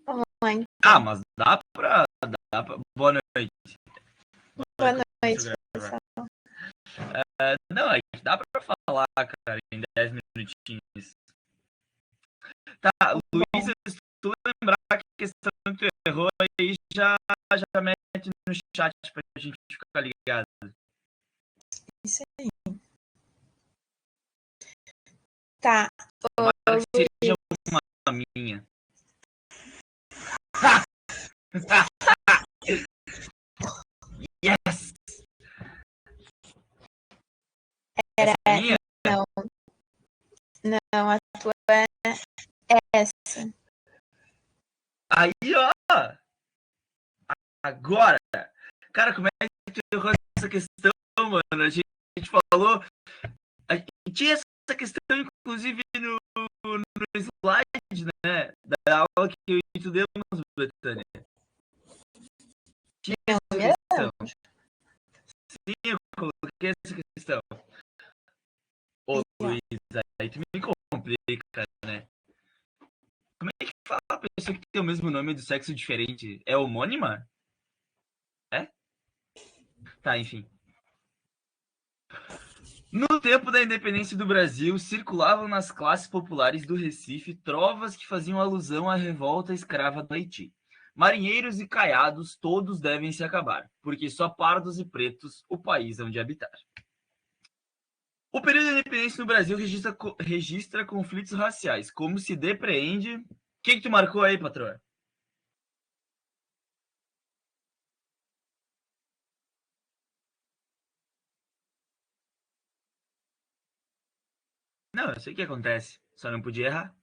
Vamos lá, mas dá pra... Boa noite. Boa noite, pessoal. Não, dá pra falar, cara, em 10 minutinhos. Tá, Luísa, se tu lembrar que a questão que tu errou aí, já mete no chat pra gente ficar ligado. Isso aí. Tá. Tomara que seja uma minha. Yes! Era minha? Não, a tua é essa. Aí, ó! Agora! Cara, como é que tu errou essa questão, mano? A gente falou... Tinha essa questão, inclusive, no slide, né? Da aula que eu e tu demos, Betânia. Tinha essa questão. Sim, eu coloquei essa questão. Ô, Luísa, aí tu me complica, né? Como é que fala a pessoa que tem o mesmo nome do sexo diferente? É homônima? É? Tá, enfim. No tempo da independência do Brasil, circulavam nas classes populares do Recife trovas que faziam alusão à revolta escrava do Haiti. Marinheiros e caiados, todos devem se acabar, porque só pardos e pretos o país hão de habitar. O período da independência no Brasil registra conflitos raciais. Como se depreende... O que tu marcou aí, patroa? Não, eu sei o que acontece. Só não podia errar.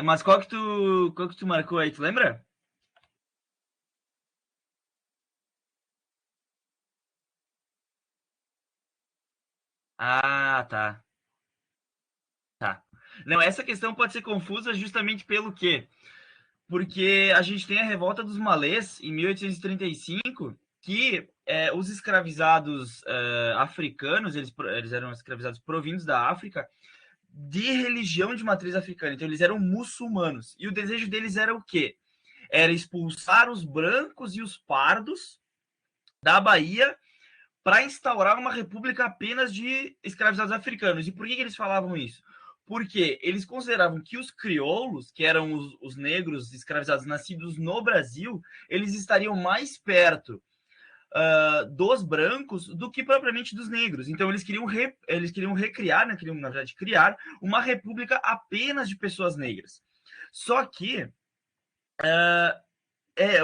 Mas qual que tu marcou aí, tu lembra? Ah, tá. Tá. Não, essa questão pode ser confusa justamente pelo quê? Porque a gente tem a revolta dos malês em 1835, que os escravizados africanos, eles eram escravizados provindos da África, de religião de matriz africana. Então, eles eram muçulmanos. E o desejo deles era o quê? Era expulsar os brancos e os pardos da Bahia para instaurar uma república apenas de escravizados africanos. E por que eles falavam isso? Porque eles consideravam que os crioulos, que eram os negros escravizados nascidos no Brasil, eles estariam mais perto dos brancos do que propriamente dos negros. Então eles queriam recriar, né, queriam, na verdade, criar uma república apenas de pessoas negras. Só que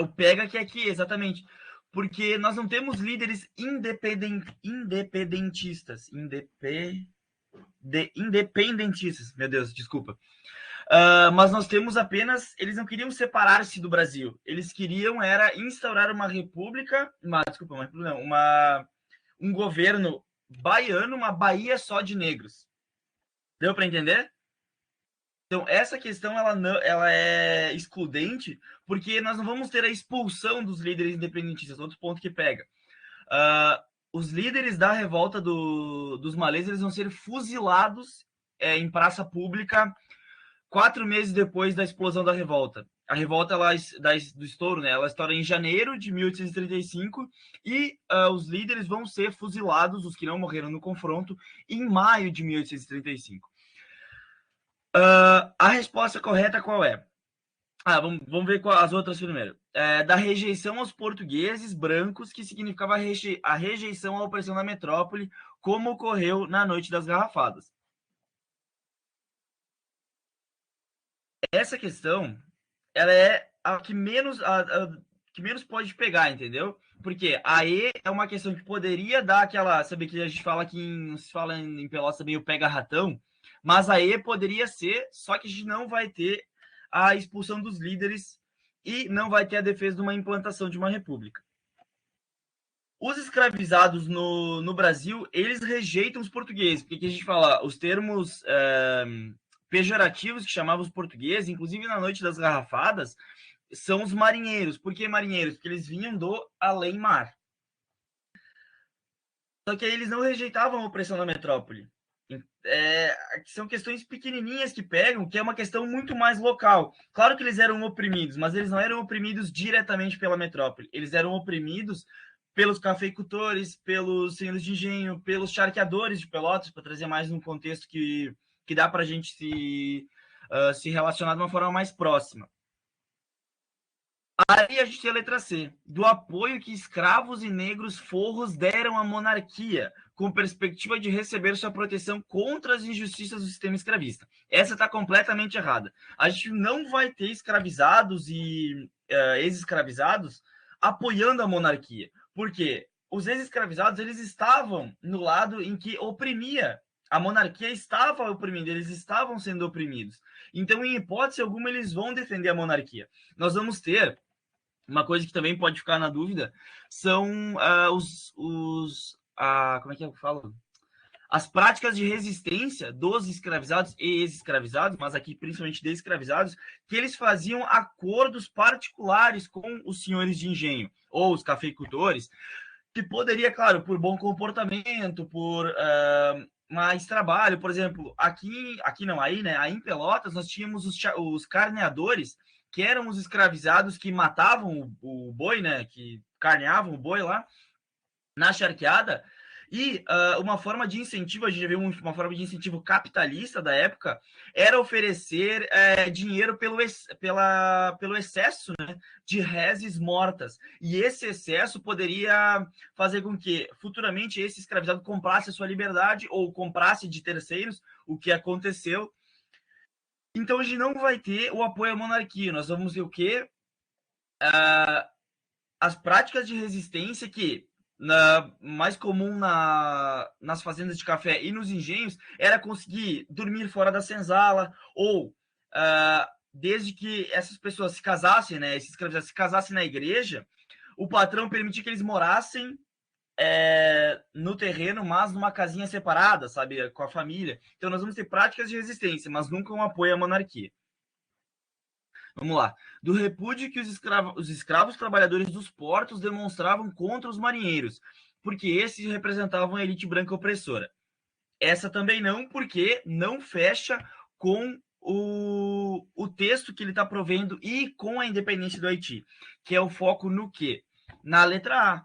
o pega que é aqui, exatamente. Porque nós não temos líderes independentistas. Independentistas, meu Deus, desculpa. Mas nós temos apenas... Eles não queriam separar-se do Brasil. Eles queriam era instaurar uma república... um governo baiano, uma Bahia só de negros. Deu para entender? Então, essa questão ela é excludente, porque nós não vamos ter a expulsão dos líderes independentistas. Outro ponto que pega. Os líderes da revolta dos malês, eles vão ser fuzilados em praça pública 4 meses depois da explosão da revolta. A revolta do estouro, né? Ela estoura em janeiro de 1835 e os líderes vão ser fuzilados, os que não morreram no confronto, em maio de 1835. A resposta correta qual é? Vamos ver as outras primeiro. Da rejeição aos portugueses brancos, que significava a rejeição à opressão da metrópole, como ocorreu na Noite das Garrafadas. Essa questão, ela é a que menos pode pegar, entendeu? Porque aí é uma questão que poderia dar aquela... Sabe que a gente fala que se fala em Pelotas também o pega-ratão, mas aí poderia ser, só que a gente não vai ter a expulsão dos líderes e não vai ter a defesa de uma implantação de uma república. Os escravizados no Brasil, eles rejeitam os portugueses, porque aqui a gente fala os termos pejorativos que chamavam os portugueses, inclusive na Noite das Garrafadas, são os marinheiros. Por que marinheiros? Porque eles vinham do além-mar. Só que aí eles não rejeitavam a opressão da metrópole. São questões pequenininhas que pegam, que é uma questão muito mais local. Claro que eles eram oprimidos, mas eles não eram oprimidos diretamente pela metrópole. Eles eram oprimidos pelos cafeicultores, pelos senhores de engenho, pelos charqueadores de Pelotas, para trazer mais um contexto que dá para a gente se relacionar de uma forma mais próxima. Aí a gente tem a letra C, do apoio que escravos e negros forros deram à monarquia, com perspectiva de receber sua proteção contra as injustiças do sistema escravista. Essa está completamente errada. A gente não vai ter escravizados e ex-escravizados apoiando a monarquia, porque os ex-escravizados eles estavam no lado em que oprimia. A monarquia estava oprimindo, eles estavam sendo oprimidos. Então, em hipótese alguma, eles vão defender a monarquia. Nós vamos ter uma coisa que também pode ficar na dúvida são como é que eu falo? As práticas de resistência dos escravizados e ex-escravizados, mas aqui principalmente de escravizados, que eles faziam acordos particulares com os senhores de engenho ou os cafeicultores, que poderia, claro, por bom comportamento, por mais trabalho, por exemplo, aqui não, aí, né? Aí em Pelotas nós tínhamos os carneadores, que eram os escravizados que matavam o boi, né? Que carneavam o boi lá na charqueada. E uma forma de incentivo, a gente já viu uma forma de incentivo capitalista da época, era oferecer dinheiro pelo excesso, né, de reses mortas. E esse excesso poderia fazer com que futuramente esse escravizado comprasse a sua liberdade ou comprasse de terceiros, o que aconteceu. Então a gente não vai ter o apoio à monarquia. Nós vamos ter o quê? As práticas de resistência que mais comum nas fazendas de café e nos engenhos era conseguir dormir fora da senzala ou desde que essas pessoas se casassem, né, esses escravizados se casassem na igreja, o patrão permitia que eles morassem no terreno, mas numa casinha separada, sabe, com a família. Então nós vamos ter práticas de resistência, mas nunca um apoio à monarquia. Vamos lá. Do repúdio que os escravos trabalhadores dos portos demonstravam contra os marinheiros, porque esses representavam a elite branca opressora. Essa também não, porque não fecha com o texto que ele está provendo e com a independência do Haiti, que é o foco no quê? Na letra A.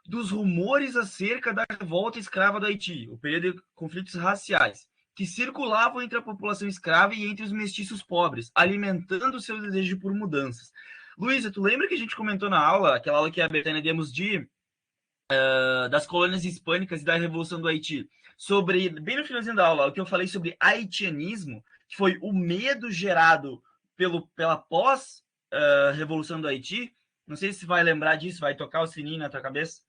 Dos rumores acerca da revolta escrava do Haiti, o período de conflitos raciais, que circulavam entre a população escrava e entre os mestiços pobres, alimentando seu desejo por mudanças. Luísa, tu lembra que a gente comentou na aula, aquela aula que a Betânia demos das colônias hispânicas e da Revolução do Haiti, sobre, bem no finalzinho da aula, o que eu falei sobre haitianismo, que foi o medo gerado pela pós-Revolução do Haiti? Não sei se vai lembrar disso, vai tocar o sininho na tua cabeça.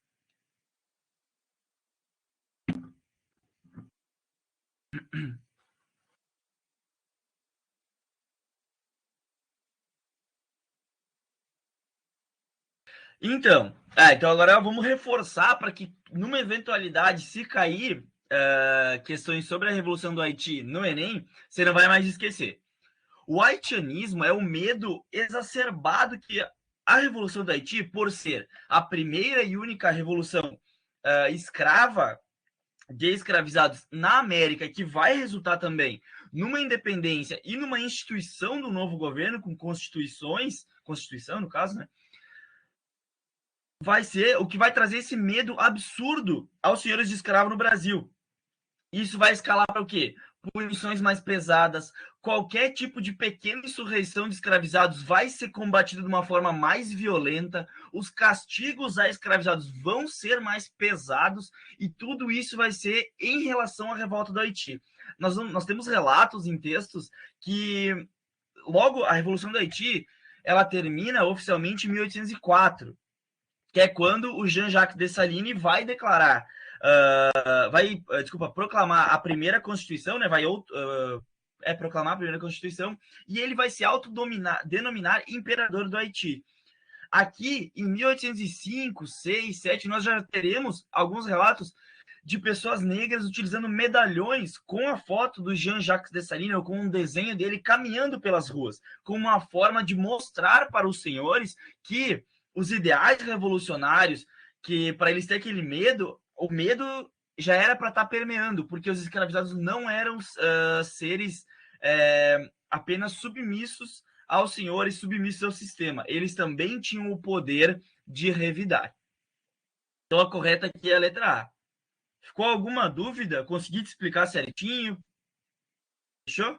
Então agora vamos reforçar para que, numa eventualidade, se cair questões sobre a Revolução do Haiti no Enem, você não vai mais esquecer. O haitianismo é o medo exacerbado que a Revolução do Haiti, por ser a primeira e única revolução escrava de escravizados na América, que vai resultar também numa independência e numa instituição do novo governo, com constituição, no caso, né? Vai ser o que vai trazer esse medo absurdo aos senhores de escravo no Brasil. Isso vai escalar para o quê? Punições mais pesadas, qualquer tipo de pequena insurreição de escravizados vai ser combatido de uma forma mais violenta, os castigos a escravizados vão ser mais pesados e tudo isso vai ser em relação à revolta do Haiti. Nós temos relatos em textos que logo a Revolução do Haiti ela termina oficialmente em 1804, que é quando o Jean-Jacques Dessalines vai declarar, proclamar a primeira Constituição, né? Proclamar a primeira Constituição, e ele vai se autodenominar imperador do Haiti. Aqui, em 1805, 6, 7, nós já teremos alguns relatos de pessoas negras utilizando medalhões com a foto do Jean-Jacques Dessalines, ou com um desenho dele caminhando pelas ruas, como uma forma de mostrar para os senhores que os ideais revolucionários, que para eles ter aquele medo, o medo já era para estar permeando, porque os escravizados não eram seres apenas submissos aos senhores, submissos ao sistema. Eles também tinham o poder de revidar. Então, a correta aqui é a letra A. Ficou alguma dúvida? Consegui te explicar certinho? Fechou?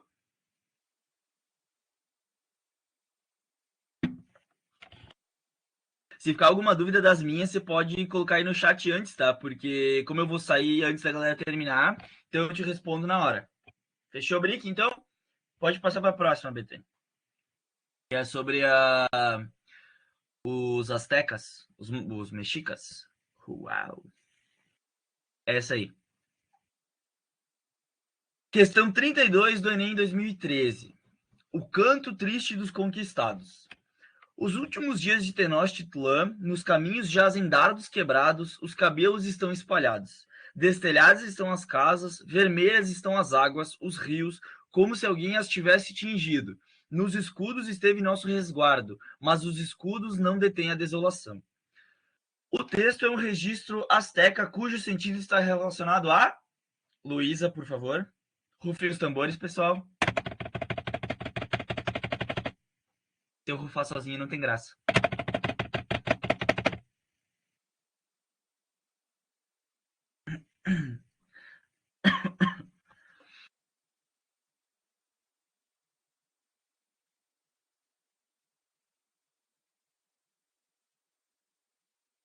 Se ficar alguma dúvida das minhas, você pode colocar aí no chat antes, tá? Porque como eu vou sair antes da galera terminar, então eu te respondo na hora. Fechou, Brick? Então, pode passar para a próxima, BT. Que é sobre os astecas, os mexicas. Uau! É essa aí. Questão 32 do Enem 2013. O canto triste dos conquistados. Os últimos dias de Tenochtitlan, nos caminhos jazem dardos quebrados, os cabelos estão espalhados. Destelhadas estão as casas, vermelhas estão as águas, os rios, como se alguém as tivesse tingido. Nos escudos esteve nosso resguardo, mas os escudos não detêm a desolação. O texto é um registro asteca cujo sentido está relacionado a... Luísa, por favor. Rufem os tambores, pessoal. Se eu rufar sozinho não tem graça.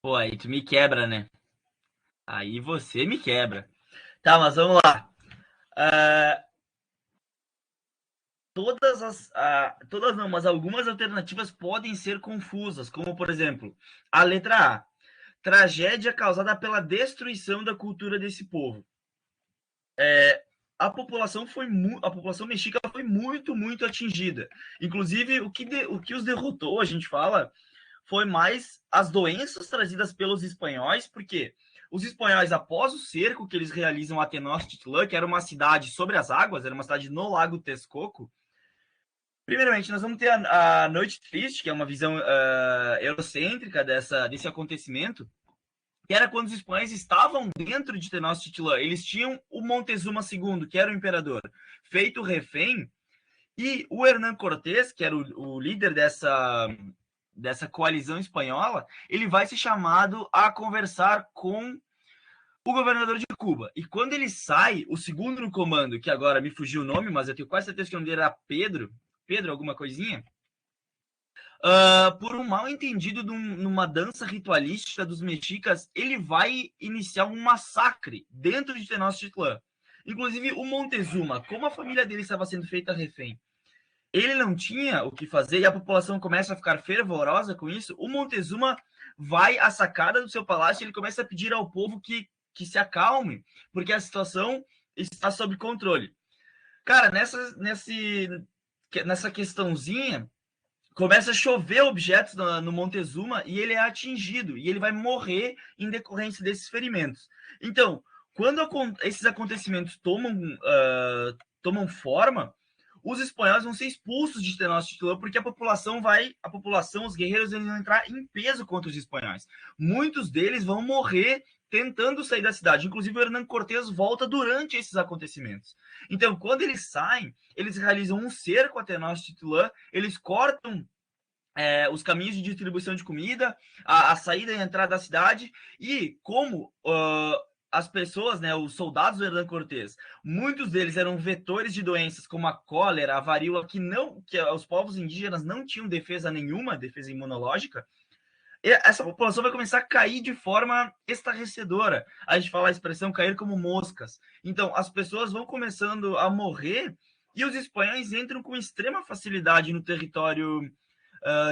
Pô, aí tu me quebra, né? Aí você me quebra. Tá, mas vamos lá. Todas não, mas algumas alternativas podem ser confusas, como por exemplo, a letra A, tragédia causada pela destruição da cultura desse povo. A população mexica foi muito atingida. Inclusive, o que os derrotou, a gente fala, foi mais as doenças trazidas pelos espanhóis, porque os espanhóis, após o cerco que eles realizam a Tenochtitlan, que era uma cidade sobre as águas, era uma cidade no Lago Texcoco. Primeiramente, nós vamos ter a Noite Triste, que é uma visão eurocêntrica desse acontecimento, que era quando os espanhóis estavam dentro de Tenochtitlan. Eles tinham o Montezuma II, que era o imperador, feito refém, e o Hernán Cortés, que era o líder dessa coalizão espanhola, ele vai ser chamado a conversar com o governador de Cuba. E quando ele sai, o segundo no comando, que agora me fugiu o nome, mas eu tenho quase certeza que o nome dele era Pedro alguma coisinha, por um mal entendido numa dança ritualística dos mexicas, ele vai iniciar um massacre dentro de Tenochtitlan. Inclusive, o Montezuma, como a família dele estava sendo feita refém, ele não tinha o que fazer e a população começa a ficar fervorosa com isso, o Montezuma vai à sacada do seu palácio e ele começa a pedir ao povo que se acalme, porque a situação está sob controle. Cara, nessa questãozinha, começa a chover objetos no Montezuma e ele é atingido e ele vai morrer em decorrência desses ferimentos. Então, quando esses acontecimentos tomam forma, os espanhóis vão ser expulsos de Tenochtitlan porque a população, os guerreiros, eles vão entrar em peso contra os espanhóis. Muitos deles vão morrer tentando sair da cidade. Inclusive, o Hernán Cortés volta durante esses acontecimentos. Então, quando eles saem, eles realizam um cerco a Tenochtitlan, eles cortam os caminhos de distribuição de comida, a saída e a entrada da cidade, e como as pessoas, né, os soldados do Hernán Cortés, muitos deles eram vetores de doenças como a cólera, a varíola, que os povos indígenas não tinham defesa nenhuma, defesa imunológica. Essa população vai começar a cair de forma estarrecedora. A gente fala a expressão cair como moscas. Então, as pessoas vão começando a morrer e os espanhóis entram com extrema facilidade no território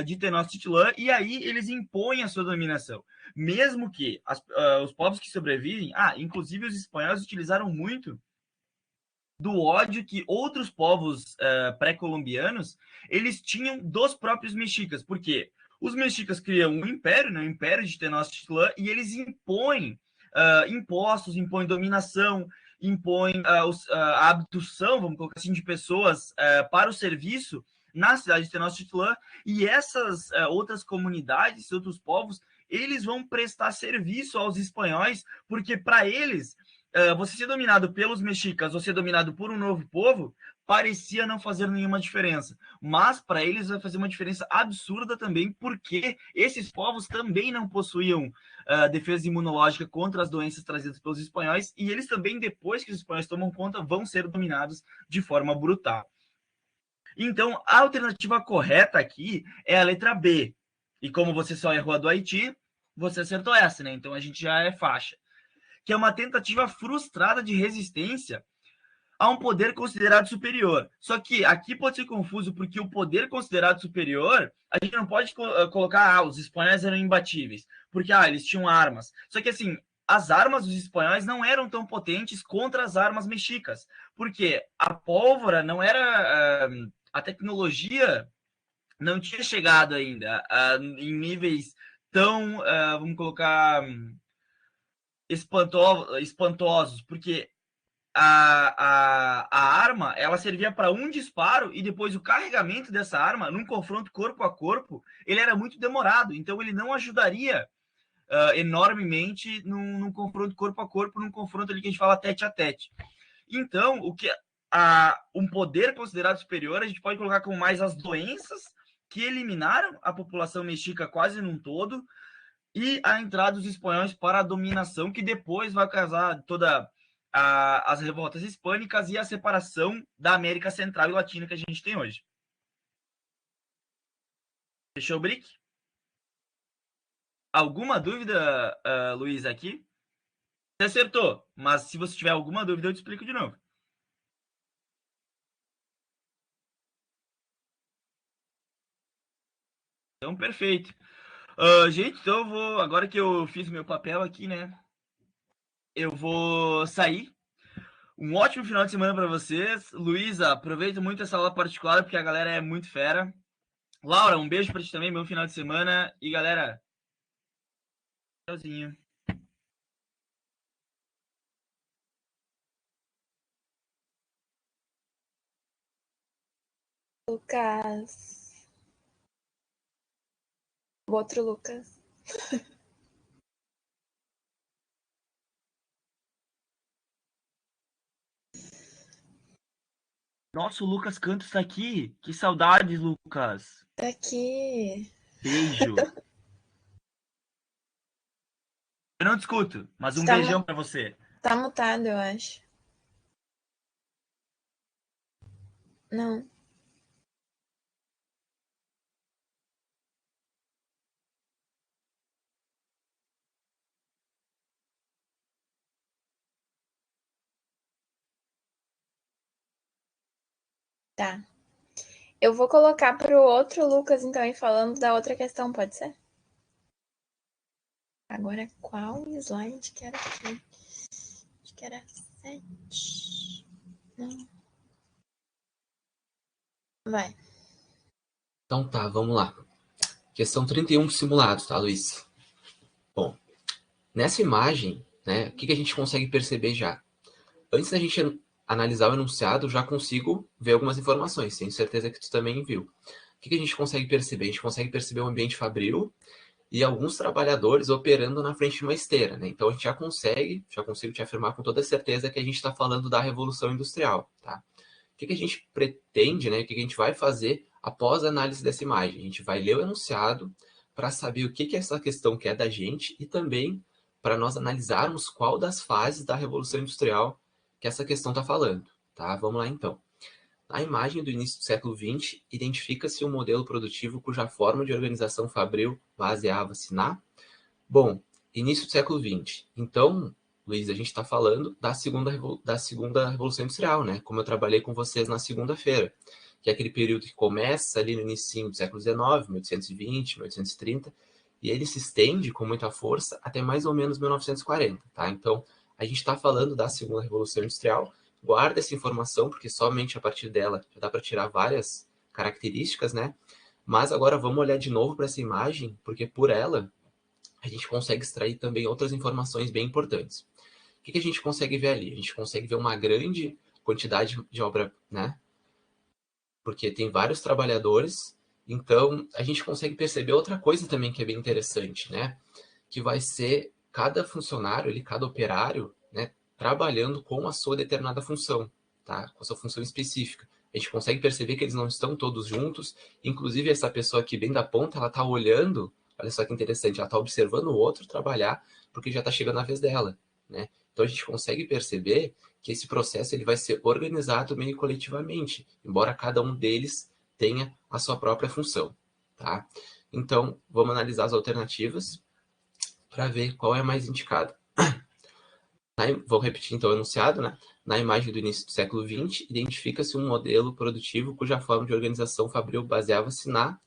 de Tenochtitlan, e aí eles impõem a sua dominação. Mesmo que os povos que sobrevivem, inclusive os espanhóis utilizaram muito do ódio que outros povos pré-colombianos eles tinham dos próprios mexicas, porque os mexicas criam um império, né, o império de Tenochtitlan, e eles impõem impostos, impõem dominação, impõem a abdução, vamos colocar assim, de pessoas para o serviço na cidade de Tenochtitlan, e essas outras comunidades, outros povos, eles vão prestar serviço aos espanhóis, porque para eles você ser dominado pelos mexicas ou ser dominado por um novo povo parecia não fazer nenhuma diferença. Mas para eles vai fazer uma diferença absurda também, porque esses povos também não possuíam defesa imunológica contra as doenças trazidas pelos espanhóis, e eles também, depois que os espanhóis tomam conta, vão ser dominados de forma brutal. Então, a alternativa correta aqui é a letra B. E como você só errou a do Haiti, você acertou essa, né? Então a gente já é faixa. Que é uma tentativa frustrada de resistência a um poder considerado superior. Só que aqui pode ser confuso, porque o poder considerado superior, a gente não pode colocar, os espanhóis eram imbatíveis, porque eles tinham armas. Só que assim, as armas dos espanhóis não eram tão potentes contra as armas mexicas, porque a pólvora não era... a tecnologia não tinha chegado ainda em níveis tão, vamos colocar, espantosos, porque a arma ela servia para um disparo e depois o carregamento dessa arma num confronto corpo a corpo ele era muito demorado, então ele não ajudaria enormemente num confronto corpo a corpo, num confronto ali que a gente fala tete a tete. Então, o que um poder considerado superior a gente pode colocar como mais as doenças que eliminaram a população mexica quase num todo e a entrada dos espanhóis para a dominação, que depois vai causar toda as revoltas hispânicas e a separação da América Central e Latina que a gente tem hoje. Fechou, Brick? Alguma dúvida, Luiz, aqui? Você acertou, mas se você tiver alguma dúvida, eu te explico de novo. Então, perfeito. Gente, então eu vou, agora que eu fiz o meu papel aqui, né? Eu vou sair. Um ótimo final de semana para vocês. Luísa, aproveita muito essa aula particular, porque a galera é muito fera. Laura, um beijo para ti também, bom final de semana. E galera, tchauzinho. Lucas. O outro Lucas. Nossa, o Lucas Cantos tá aqui. Que saudades, Lucas. Tá aqui. Beijo. Eu não discuto, mas um Tá beijão para você. Tá mutado, eu acho. Não. Tá. Eu vou colocar pro outro Lucas, então, e falando da outra questão, pode ser? Agora, qual slide que era aqui? Acho que era 7. Não. Vai. Então tá, vamos lá. Questão 31 simulados, tá, Luiz? Bom, nessa imagem, né, o que a gente consegue perceber já? Antes da gente analisar o enunciado, já consigo ver algumas informações. Tenho certeza que tu também viu. O que a gente consegue perceber? A gente consegue perceber um ambiente fabril e alguns trabalhadores operando na frente de uma esteira, né? Então a gente já consigo te afirmar com toda certeza que a gente está falando da Revolução Industrial, tá? O que a gente pretende, né? O que a gente vai fazer após a análise dessa imagem? A gente vai ler o enunciado para saber o que essa questão quer da gente e também para nós analisarmos qual das fases da Revolução Industrial que essa questão está falando, tá? Vamos lá então. Na imagem do início do século XX, identifica-se um modelo produtivo cuja forma de organização fabril baseava-se na... Bom, início do século XX. Então, Luiz, a gente está falando da segunda Revolução Industrial, né? Como eu trabalhei com vocês na segunda-feira, que é aquele período que começa ali no início do século XIX, 1820, 1830, e ele se estende com muita força até mais ou menos 1940, tá? Então, a gente está falando da segunda Revolução Industrial. Guarda essa informação, porque somente a partir dela já dá para tirar várias características, né? Mas agora vamos olhar de novo para essa imagem, porque por ela a gente consegue extrair também outras informações bem importantes. O que a gente consegue ver ali? A gente consegue ver uma grande quantidade de obra, né? Porque tem vários trabalhadores, então a gente consegue perceber outra coisa também que é bem interessante, né? Que vai ser cada funcionário, cada operário, né? trabalhando com a sua determinada função, tá? Com a sua função específica. A gente consegue perceber que eles não estão todos juntos, inclusive essa pessoa aqui bem da ponta, ela está olhando, olha só que interessante, ela está observando o outro trabalhar, porque já está chegando a vez dela, né? Então a gente consegue perceber que esse processo ele vai ser organizado meio coletivamente, embora cada um deles tenha a sua própria função, tá? Então, vamos analisar as alternativas para ver qual é a mais indicada. Vou repetir então o enunciado, né? Na imagem do início do século XX, identifica-se um modelo produtivo cuja forma de organização fabril baseava-se na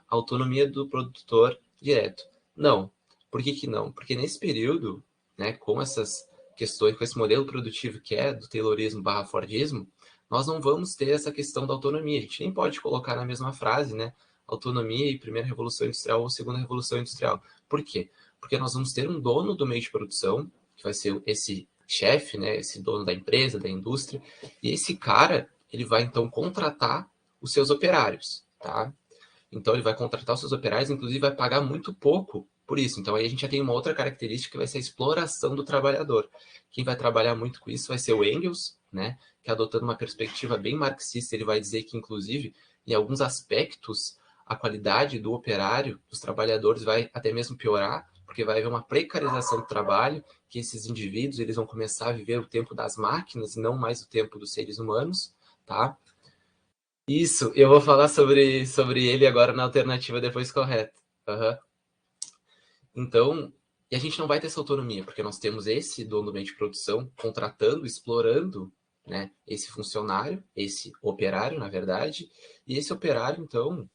autonomia do produtor direto. Não. Por que não? Porque nesse período, né, com essas questões, com esse modelo produtivo que é do Taylorismo/Fordismo, nós não vamos ter essa questão da autonomia. A gente nem pode colocar na mesma frase, né, autonomia e primeira revolução industrial ou segunda revolução industrial. Por quê? Porque nós vamos ter um dono do meio de produção, que vai ser esse chefe, né, esse dono da empresa, da indústria, e esse cara, ele vai então contratar os seus operários, tá? Então ele vai contratar os seus operários, inclusive vai pagar muito pouco por isso. Então aí a gente já tem uma outra característica que vai ser a exploração do trabalhador. Quem vai trabalhar muito com isso vai ser o Engels, né, que adotando uma perspectiva bem marxista, ele vai dizer que inclusive em alguns aspectos a qualidade do operário, dos trabalhadores vai até mesmo piorar, porque vai haver uma precarização do trabalho, que esses indivíduos eles vão começar a viver o tempo das máquinas e não mais o tempo dos seres humanos, tá? Isso, eu vou falar sobre ele agora na alternativa depois correta. Uhum. Então, e a gente não vai ter essa autonomia, porque nós temos esse dono do meio de produção contratando, explorando, né, esse funcionário, esse operário, na verdade, e esse operário, então,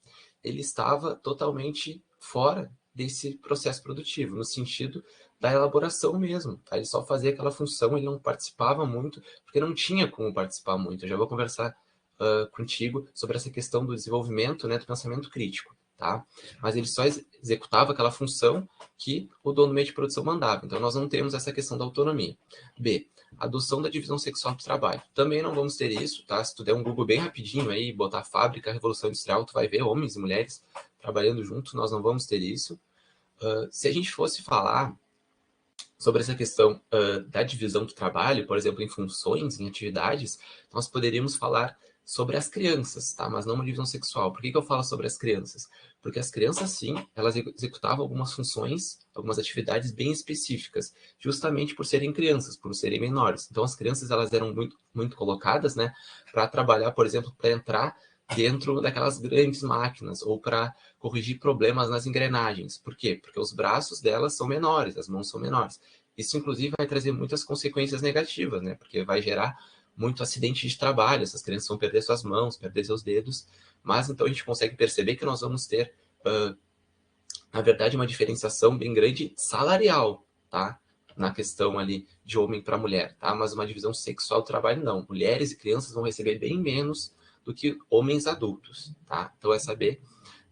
ele estava totalmente fora desse processo produtivo, no sentido da elaboração mesmo. Tá? Ele só fazia aquela função, ele não participava muito, porque não tinha como participar muito. Eu já vou conversar contigo sobre essa questão do desenvolvimento, né, do pensamento crítico. Tá? Mas ele só executava aquela função que o dono do meio de produção mandava. Então, nós não temos essa questão da autonomia. B, adoção da divisão sexual do trabalho. Também não vamos ter isso, tá? Se tu der um Google bem rapidinho aí, botar fábrica, revolução industrial, tu vai ver homens e mulheres trabalhando juntos, nós não vamos ter isso. Se a gente fosse falar sobre essa questão da divisão do trabalho, por exemplo, em funções, em atividades, nós poderíamos falar sobre as crianças, tá? Mas não uma divisão sexual. Por que eu falo sobre as crianças? Porque as crianças, sim, elas executavam algumas funções, algumas atividades bem específicas, justamente por serem crianças, por serem menores. Então, as crianças, elas eram muito colocadas, né, para trabalhar, por exemplo, para entrar dentro daquelas grandes máquinas ou para corrigir problemas nas engrenagens. Por quê? Porque os braços delas são menores, as mãos são menores. Isso, inclusive, vai trazer muitas consequências negativas, né? Porque vai gerar muito acidente de trabalho, essas crianças vão perder suas mãos, perder seus dedos, mas então a gente consegue perceber que nós vamos ter, na verdade, uma diferenciação bem grande salarial, tá? Na questão ali de homem para mulher, tá? Mas uma divisão sexual do trabalho, não. Mulheres e crianças vão receber bem menos do que homens adultos, tá? Então essa B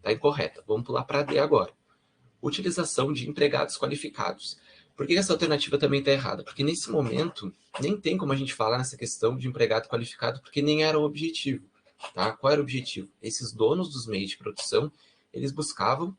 tá incorreta. Vamos pular para D agora. Utilização de empregados qualificados. Por que essa alternativa também está errada? Porque nesse momento nem tem como a gente falar nessa questão de empregado qualificado, porque nem era o objetivo, tá? Qual era o objetivo? Esses donos dos meios de produção, eles buscavam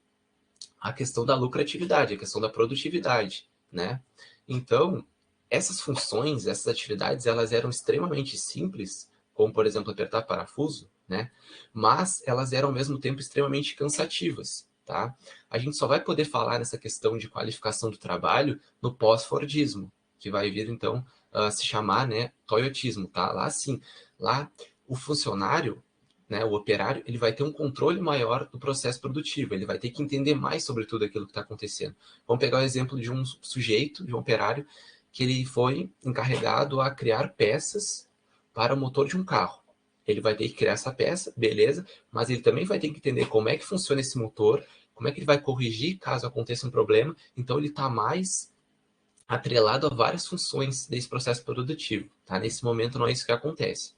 a questão da lucratividade, a questão da produtividade, né? Então, essas funções, essas atividades, elas eram extremamente simples, como, por exemplo, apertar parafuso, né? Mas elas eram, ao mesmo tempo, extremamente cansativas, tá? A gente só vai poder falar nessa questão de qualificação do trabalho no pós-Fordismo, que vai vir, então, se chamar, né, toyotismo, tá? Lá, sim, lá o funcionário, né, o operário, ele vai ter um controle maior do processo produtivo, ele vai ter que entender mais sobre tudo aquilo que está acontecendo. Vamos pegar o exemplo de um sujeito, de um operário, que ele foi encarregado a criar peças para o motor de um carro. Ele vai ter que criar essa peça, beleza, mas ele também vai ter que entender como é que funciona esse motor, como é que ele vai corrigir caso aconteça um problema. Então, ele está mais atrelado a várias funções desse processo produtivo. Tá? Nesse momento, não é isso que acontece.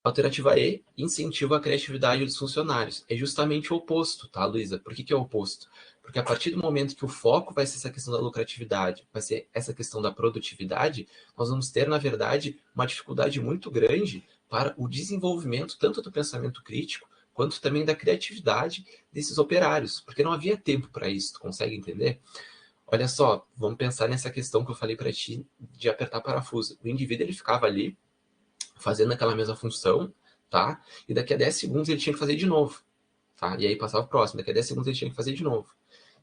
Alternativa E, incentiva a criatividade dos funcionários. É justamente o oposto, tá, Luísa? Por que é o oposto? Porque a partir do momento que o foco vai ser essa questão da lucratividade, vai ser essa questão da produtividade, nós vamos ter, na verdade, uma dificuldade muito grande para o desenvolvimento tanto do pensamento crítico, quanto também da criatividade desses operários, porque não havia tempo para isso, tu consegue entender? olha só, vamos pensar nessa questão que eu falei para ti de apertar parafuso. O indivíduo, ele ficava ali, fazendo aquela mesma função, tá? E daqui a 10 segundos ele tinha que fazer de novo, tá? E aí passava o próximo, daqui a 10 segundos ele tinha que fazer de novo.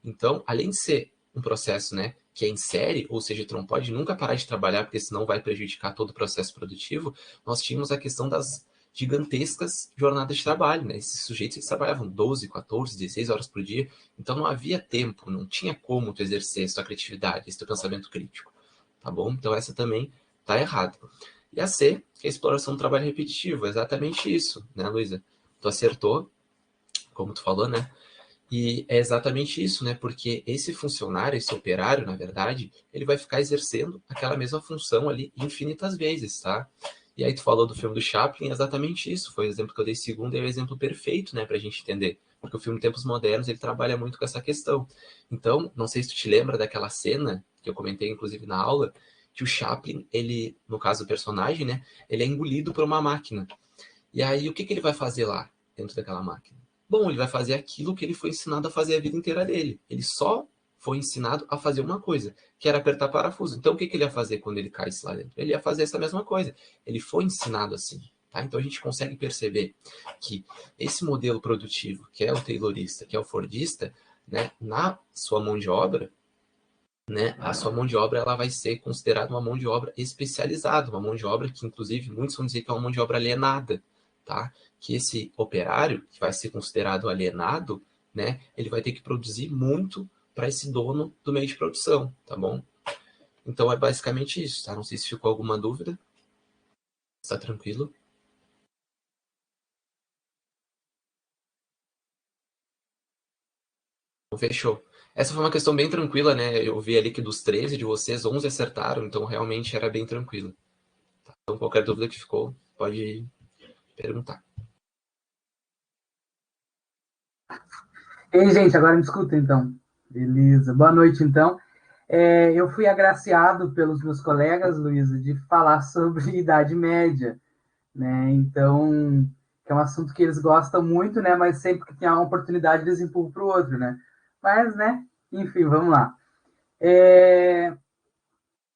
Então, além de ser um processo, né, que é em série, ou seja, tu não pode nunca parar de trabalhar, porque senão vai prejudicar todo o processo produtivo, nós tínhamos a questão das gigantescas jornadas de trabalho, né? Esses sujeitos que trabalhavam 12, 14, 16 horas por dia, então não havia tempo, não tinha como tu exercer essa criatividade, esse teu pensamento crítico, tá bom? Então essa também tá errada. E a C, que é a exploração do trabalho repetitivo, é exatamente isso, né, Luísa? Tu acertou, como tu falou, né? E é exatamente isso, né? Porque esse funcionário, esse operário, na verdade, ele vai ficar exercendo aquela mesma função ali infinitas vezes, tá? E aí tu falou do filme do Chaplin, é exatamente isso. Foi o exemplo que eu dei segundo, e é o exemplo perfeito, né, pra gente entender. Porque o filme Tempos Modernos, ele trabalha muito com essa questão. Então, não sei se tu te lembra daquela cena, que eu comentei, inclusive, na aula, que o Chaplin, ele, no caso do personagem, né, ele é engolido por uma máquina. E aí, o que ele vai fazer lá, dentro daquela máquina? Bom, ele vai fazer aquilo que ele foi ensinado a fazer a vida inteira dele. Ele só foi ensinado a fazer uma coisa, que era apertar parafuso. Então, o que ele ia fazer quando ele caísse lá dentro? Ele ia fazer essa mesma coisa. Ele foi ensinado assim. Tá? Então, a gente consegue perceber que esse modelo produtivo, que é o taylorista, que é o fordista, né, na sua mão de obra, né, a sua mão de obra ela vai ser considerada uma mão de obra especializada, uma mão de obra que, inclusive, muitos vão dizer que é uma mão de obra alienada, tá? Que esse operário, que vai ser considerado alienado, né, ele vai ter que produzir muito para esse dono do meio de produção, tá bom? Então é basicamente isso, tá? Não sei se ficou alguma dúvida. Está tranquilo? Então, fechou. Essa foi uma questão bem tranquila, né? Eu vi ali que dos 13 de vocês, 11 acertaram, então realmente era bem tranquilo. Tá? Então qualquer dúvida que ficou, pode perguntar. Ei, gente, agora me escuta, então. Beleza. Boa noite, então. Eu fui agraciado pelos meus colegas, Luísa, de falar sobre Idade Média, né? Então, que é um assunto que eles gostam muito, né? Mas sempre que tem uma oportunidade, eles empurram para o outro, né? Mas, né? Enfim, vamos lá.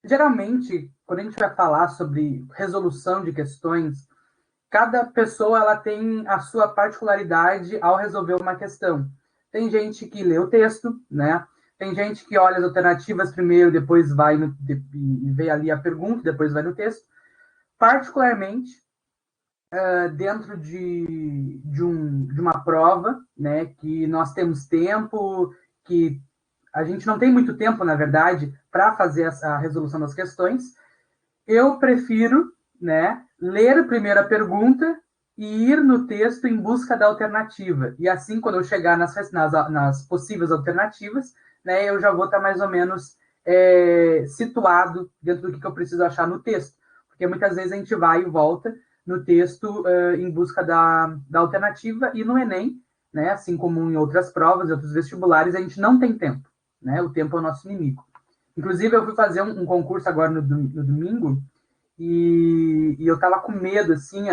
Geralmente, quando a gente vai falar sobre resolução de questões, cada pessoa ela tem a sua particularidade ao resolver uma questão. Tem gente que lê o texto, né? Tem gente que olha as alternativas primeiro, depois vai e vê ali a pergunta, depois vai no texto. Particularmente, dentro de uma prova, né, que nós temos tempo, que a gente não tem muito tempo, na verdade, para fazer a resolução das questões, eu prefiro, né, ler primeiro a pergunta e ir no texto em busca da alternativa. E assim, quando eu chegar nas possíveis alternativas, né, eu já vou estar mais ou menos situado dentro do que eu preciso achar no texto. Porque muitas vezes a gente vai e volta no texto em busca da alternativa, e no Enem, né, assim como em outras provas, em outros vestibulares, a gente não tem tempo. Né? O tempo é o nosso inimigo. Inclusive, eu fui fazer um concurso agora no domingo, e eu estava com medo, assim,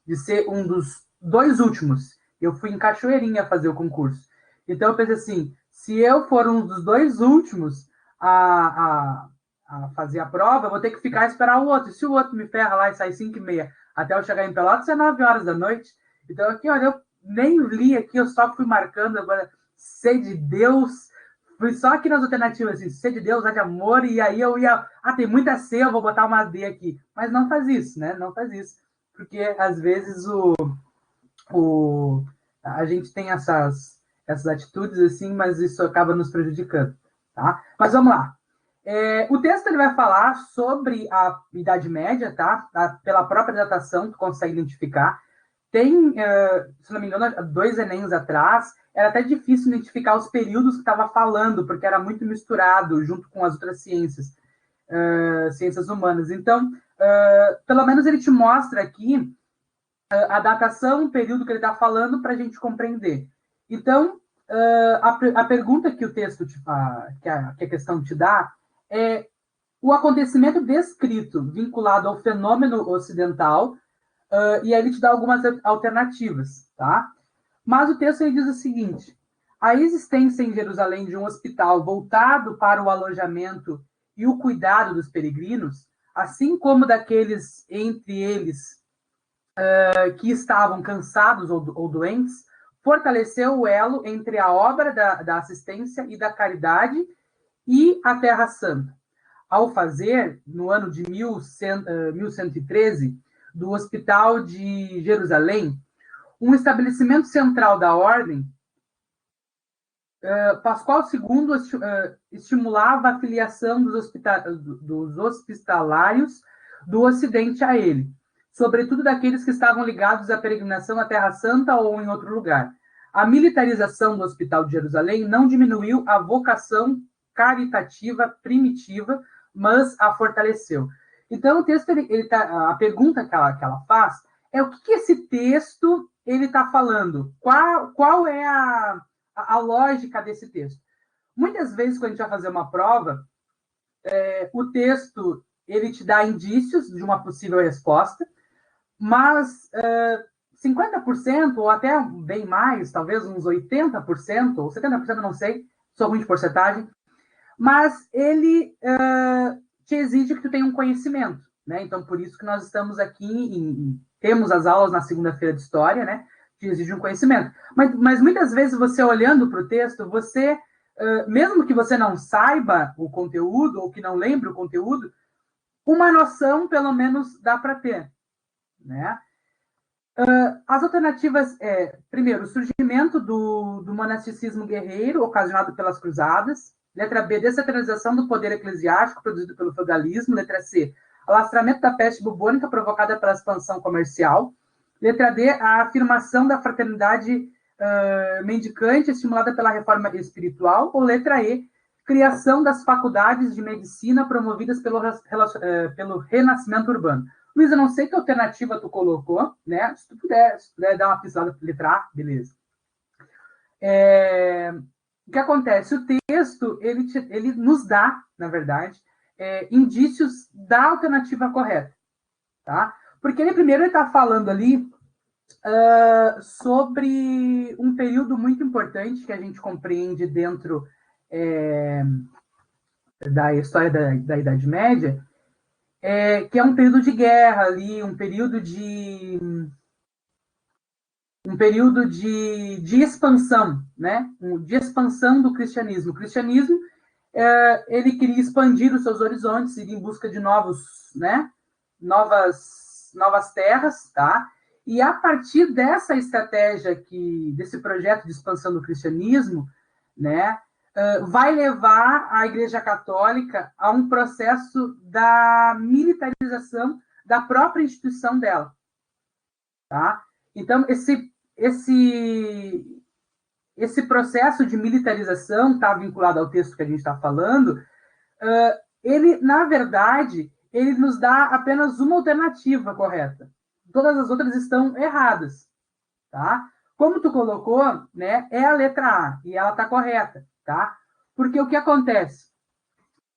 de ser um dos 2 últimos. Eu fui em Cachoeirinha fazer o concurso. Então, eu pensei assim, se eu for um dos 2 últimos a fazer a prova, eu vou ter que ficar e esperar o outro. E se o outro me ferra lá e sai 5h30 até eu chegar em Pelotas, é 9 horas da noite. Então, aqui, olha, eu nem li aqui, eu só fui marcando agora, sei de Deus. Fui só aqui nas alternativas, assim, C de Deus, A de amor, e aí eu ia... tem muita C, eu vou botar uma D aqui. Mas não faz isso, né? Não faz isso. Porque, às vezes, a gente tem essas atitudes, assim, mas isso acaba nos prejudicando, tá? Mas vamos lá. O texto ele vai falar sobre a Idade Média, tá? Pela própria datação, tu consegue identificar. Tem, se não me engano, 2 Enems atrás, era até difícil identificar os períodos que estava falando, porque era muito misturado junto com as outras ciências, ciências humanas. Então, pelo menos ele te mostra aqui a datação, o período que ele está falando, para a gente compreender. Então, a pergunta que o texto, que a questão te dá, é o acontecimento descrito vinculado ao fenômeno ocidental, e aí ele te dá algumas alternativas, tá? Mas o texto ele diz o seguinte: A existência em Jerusalém de um hospital voltado para o alojamento e o cuidado dos peregrinos, assim como daqueles entre eles que estavam cansados ou doentes, fortaleceu o elo entre a obra da assistência e da caridade e a Terra Santa, ao fazer, no ano de 1113, do Hospital de Jerusalém, um estabelecimento central da ordem. Pascoal II estimulava a filiação dos hospitalários do Ocidente a ele, sobretudo daqueles que estavam ligados à peregrinação à Terra Santa ou em outro lugar. A militarização do Hospital de Jerusalém não diminuiu a vocação caritativa primitiva, mas a fortaleceu. Então, o texto, a pergunta que ela faz é o que esse texto ele está falando? Qual é a lógica desse texto? Muitas vezes, quando a gente vai fazer uma prova, o texto ele te dá indícios de uma possível resposta, mas 50%, ou até bem mais, talvez uns 80%, ou 70%, não sei, sou ruim de porcentagem, mas ele te exige que tu tenha um conhecimento, né? Então, por isso que nós estamos aqui, temos as aulas na segunda-feira de História, né? Te exige um conhecimento. Mas muitas vezes, você olhando para o texto, você, mesmo que você não saiba o conteúdo, ou que não lembre o conteúdo, uma noção, pelo menos, dá para ter, né? As alternativas primeiro, o surgimento do monasticismo guerreiro, ocasionado pelas cruzadas. Letra B, descentralização do poder eclesiástico produzido pelo feudalismo. Letra C, alastramento da peste bubônica provocada pela expansão comercial. Letra D, a afirmação da fraternidade mendicante estimulada pela reforma espiritual. Ou letra E, criação das faculdades de medicina promovidas pelo renascimento urbano. Luiz, eu não sei que alternativa tu colocou, né? Se tu puder dar uma pisada para letra A, beleza. O que acontece? O texto, ele nos dá, na verdade, indícios da alternativa correta, tá? Porque ele primeiro está falando ali sobre um período muito importante que a gente compreende dentro da história da Idade Média, que é um período de guerra ali, um período de expansão, né? De expansão do cristianismo. O cristianismo, ele queria expandir os seus horizontes, ir em busca de novas terras, tá? E a partir dessa estratégia desse projeto de expansão do cristianismo, né? Vai levar a Igreja Católica a um processo da militarização da própria instituição dela, tá? Então, esse processo de militarização está vinculado ao texto que a gente está falando. Ele, na verdade, ele nos dá apenas uma alternativa correta. Todas as outras estão erradas, tá? Como tu colocou, né, é a letra A, e ela está correta, tá? Porque o que acontece?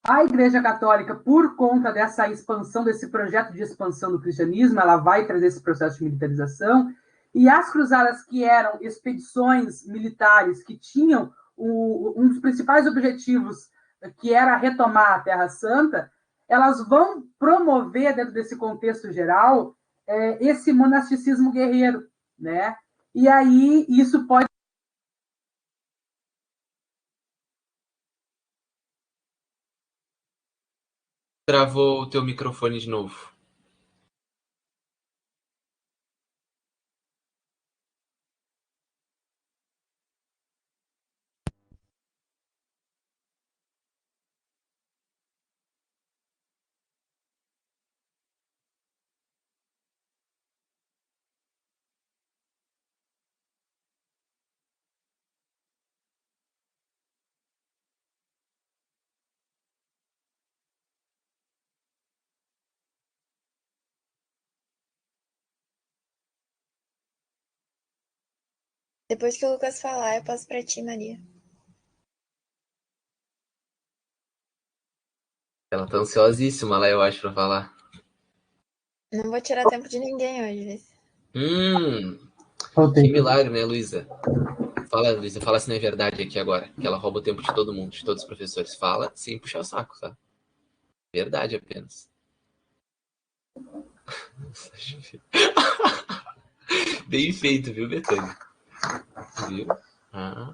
A Igreja Católica, por conta dessa expansão, desse projeto de expansão do cristianismo, ela vai trazer esse processo de militarização, e as cruzadas, que eram expedições militares que tinham um dos principais objetivos, que era retomar a Terra Santa, elas vão promover, dentro desse contexto geral, esse monasticismo guerreiro, né? E aí isso pode... Travou o teu microfone de novo. Depois que o Lucas falar, eu passo pra ti, Maria. Ela tá ansiosíssima lá, eu acho, pra falar. Não vou tirar tempo de ninguém hoje. Que milagre, né, Luísa? Fala, Luísa, fala se não é verdade aqui agora, que ela rouba o tempo de todo mundo, de todos os professores. Fala sem puxar o saco, tá? Verdade apenas. Bem feito, viu, Betânia? Viu? Ah,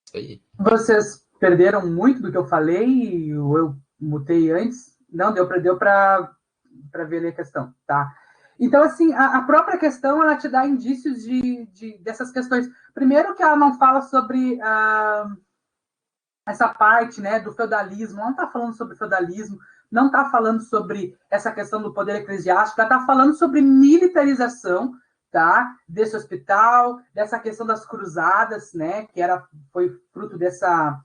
isso aí. Vocês perderam muito do que eu falei, ou eu mutei antes? Não, deu para ver a questão, tá? Então, assim, a própria questão, ela te dá indícios dessas questões. Primeiro que ela não fala sobre essa parte, né, do feudalismo, ela não está falando sobre feudalismo, não está falando sobre essa questão do poder eclesiástico, ela está falando sobre militarização, tá, desse hospital, dessa questão das cruzadas, né, que foi fruto dessa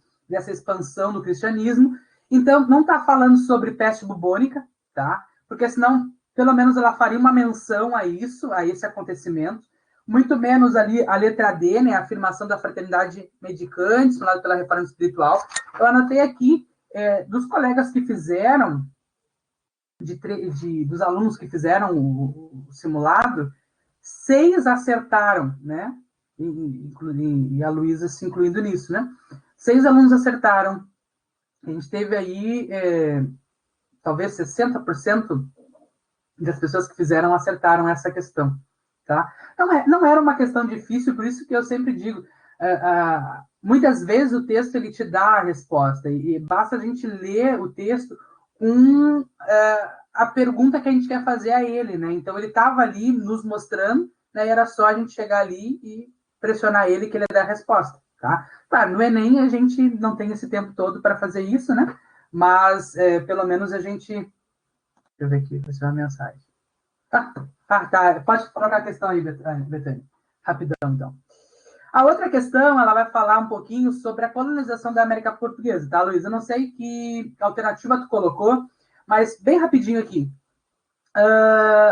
expansão do cristianismo. Então, não está falando sobre peste bubônica, tá, porque senão, pelo menos ela faria uma menção a isso, a esse acontecimento, muito menos ali a letra D, né, a afirmação da fraternidade mendicante, falada pela Reforma Espiritual. Eu anotei aqui, dos colegas que fizeram, dos alunos que fizeram o simulado, 6 acertaram, né, e a Luísa se incluindo nisso, né, 6 alunos acertaram. A gente teve aí, talvez 60% das pessoas que fizeram acertaram essa questão. Tá? Não era uma questão difícil, por isso que eu sempre digo, muitas vezes o texto ele te dá a resposta, e basta a gente ler o texto com a pergunta que a gente quer fazer a ele, né? Então ele estava ali nos mostrando, né? E era só a gente chegar ali e pressionar ele que ele dá a resposta. Tá? Claro, no Enem a gente não tem esse tempo todo para fazer isso, né? Mas pelo menos a gente... Deixa eu ver aqui, vai ser uma mensagem. Tá. Pode colocar a questão aí, Betânia. Rapidão, então. A outra questão, ela vai falar um pouquinho sobre a colonização da América Portuguesa, tá, Luísa? Eu não sei que alternativa tu colocou, mas bem rapidinho aqui.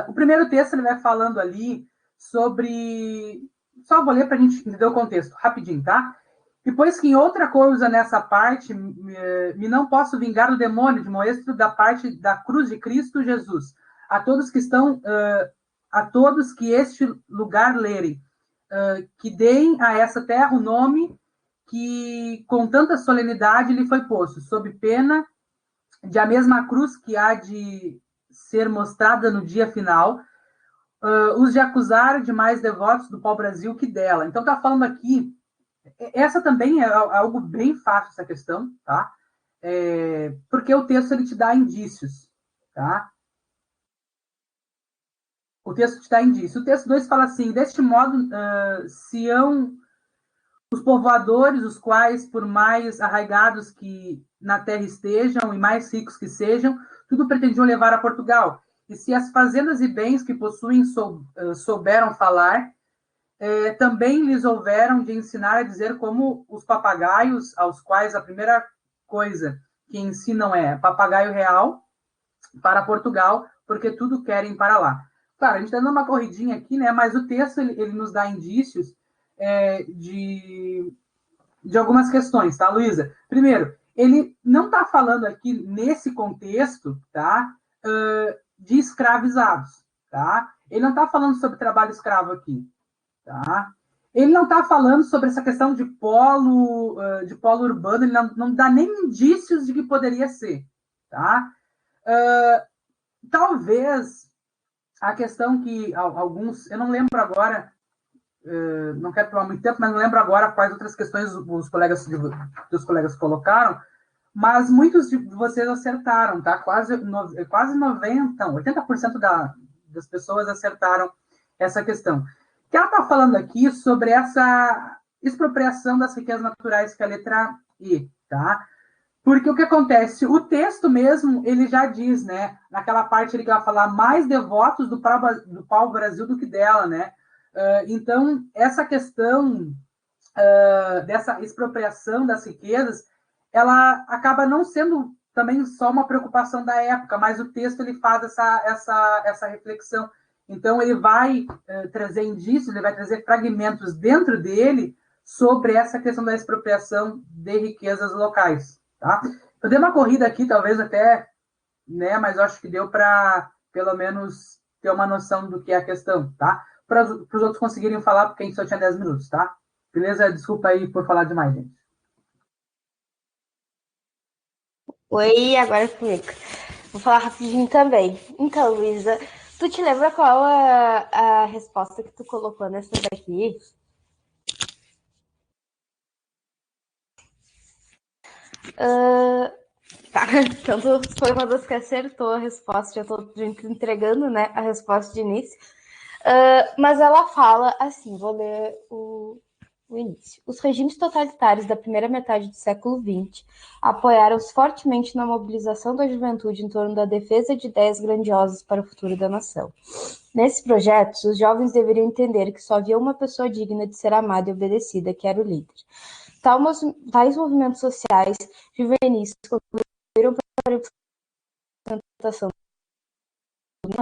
O primeiro texto, ele vai falando ali sobre... Só vou ler para a gente entender o contexto, rapidinho, tá? Depois que em outra coisa nessa parte, me não posso vingar do demônio, de moestro da parte da cruz de Cristo Jesus. A todos que estão... a todos que este lugar lerem, que deem a essa terra o nome que com tanta solenidade lhe foi posto, sob pena de a mesma cruz que há de ser mostrada no dia final, os de acusar de mais devotos do pau-brasil que dela. Então, está falando aqui, essa também é algo bem fácil, essa questão, tá? Porque o texto ele te dá indícios, tá? O texto te dá indício. O texto 2 fala assim, deste modo, Sião, os povoadores, os quais, por mais arraigados que na terra estejam e mais ricos que sejam, tudo pretendiam levar a Portugal. E se as fazendas e bens que possuem souberam falar, também lhes houveram de ensinar a dizer como os papagaios, aos quais a primeira coisa que ensinam é papagaio real para Portugal, porque tudo querem para lá. Claro, a gente está dando uma corridinha aqui, né? Mas o texto ele nos dá indícios de algumas questões, tá, Luísa? Primeiro, ele não está falando aqui nesse contexto, tá, de escravizados, tá? Ele não está falando sobre trabalho escravo aqui, tá? Ele não está falando sobre essa questão de polo urbano, ele não dá nem indícios de que poderia ser, tá? Talvez a questão que alguns, eu não lembro agora, não quero tomar muito tempo, mas não lembro agora quais outras questões os colegas colocaram, mas muitos de vocês acertaram, tá? Quase 90%, 80% das pessoas acertaram essa questão. Que ela está falando aqui sobre essa expropriação das riquezas naturais, que é a letra E, tá? Porque o que acontece? O texto mesmo, ele já diz, né? Naquela parte ele vai falar mais devotos do pau-brasil do que dela, né? Então, essa questão dessa expropriação das riquezas, ela acaba não sendo também só uma preocupação da época, mas o texto ele faz essa reflexão. Então, ele vai trazer indícios, ele vai trazer fragmentos dentro dele sobre essa questão da expropriação de riquezas locais. Tá? Eu dei uma corrida aqui, talvez até, né, mas eu acho que deu para, pelo menos, ter uma noção do que é a questão, tá? Para os outros conseguirem falar, porque a gente só tinha 10 minutos, tá? Beleza? Desculpa aí por falar demais, gente. Oi, agora é comigo. Vou falar rapidinho também. Então, Luísa, tu te lembra qual a resposta que tu colocou nessa daqui? Tá, então tu foi uma das que acertou a resposta, já tô entregando, né, a resposta de início. Mas ela fala assim, vou ler o início. Os regimes totalitários da primeira metade do século XX apoiaram-se fortemente na mobilização da juventude em torno da defesa de ideias grandiosas para o futuro da nação. Nesses projetos, os jovens deveriam entender que só havia uma pessoa digna de ser amada e obedecida, que era o líder. Tais movimentos sociais juvenis contribuíram para a implementação do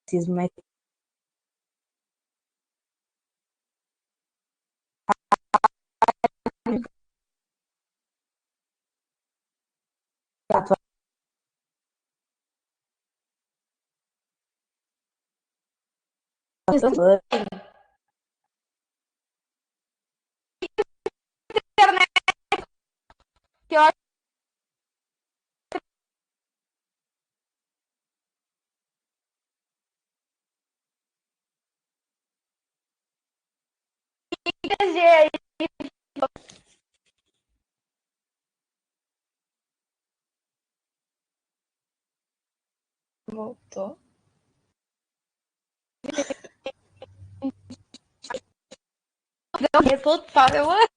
marxismo, que eu acho que voltou. Não, é total, eu acho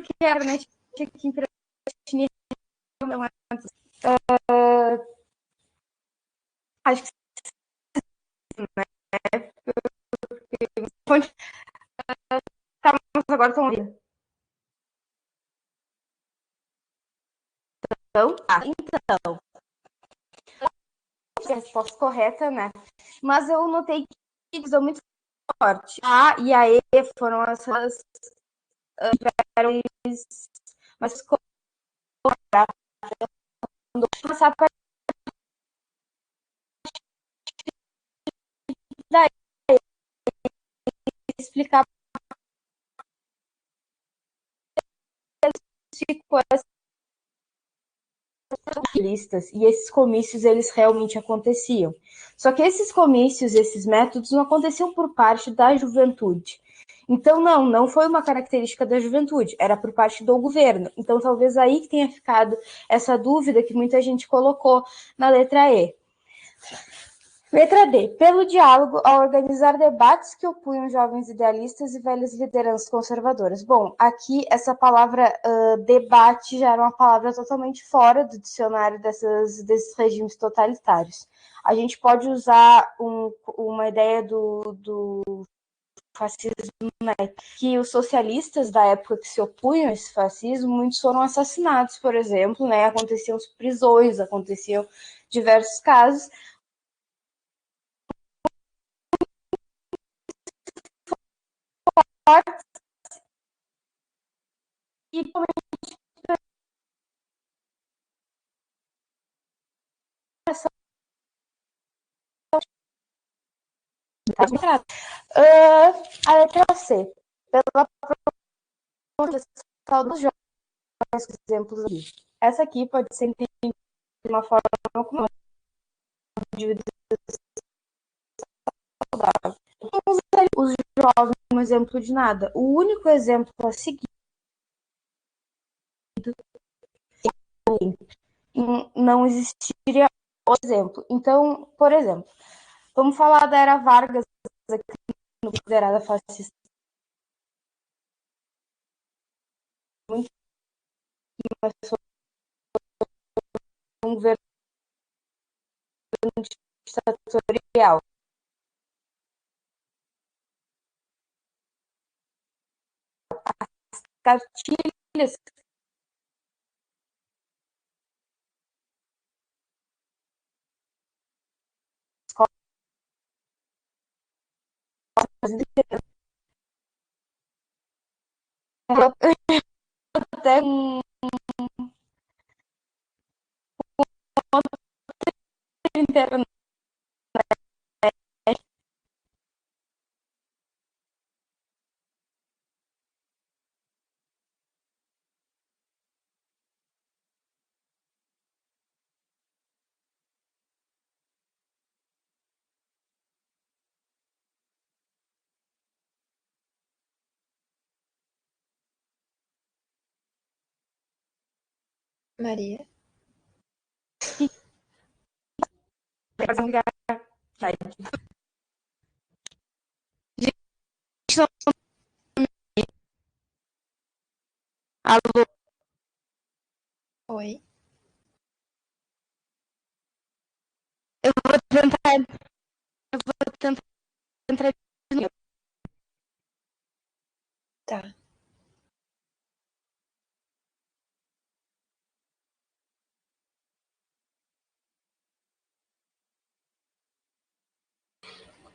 que a internet aqui para acho que fonte tá, mas agora estão ouvindo. Então, a resposta correta, né? Mas eu notei que divisão muito forte. A e a E foram essas mas passar para daí explicar listas e esses comícios eles realmente aconteciam. Só que esses comícios, esses métodos não aconteciam por parte da juventude. Então não foi uma característica da juventude, era por parte do governo. Então talvez aí que tenha ficado essa dúvida que muita gente colocou na letra E. Letra D. Pelo diálogo, ao organizar debates que opunham jovens idealistas e velhas lideranças conservadoras. Bom, aqui essa palavra debate já era uma palavra totalmente fora do dicionário desses regimes totalitários. A gente pode usar uma ideia do fascismo, né? Que os socialistas da época que se opunham a esse fascismo, muitos foram assassinados, por exemplo, né? Aconteciam prisões, aconteciam diversos casos. E a letra C, pela promoção dos jovens, exemplos aqui. Essa aqui pode ser entendida de uma forma como de saudável. Os jovens como exemplo de nada. O único exemplo a seguir não existiria outro exemplo. Então, por exemplo, vamos falar da era Vargas, considerada fascista. Muito mais um governo ditatorial. Cartilhas até internet Maria. Alô? Oi. Eu vou tentar entrar. Tá.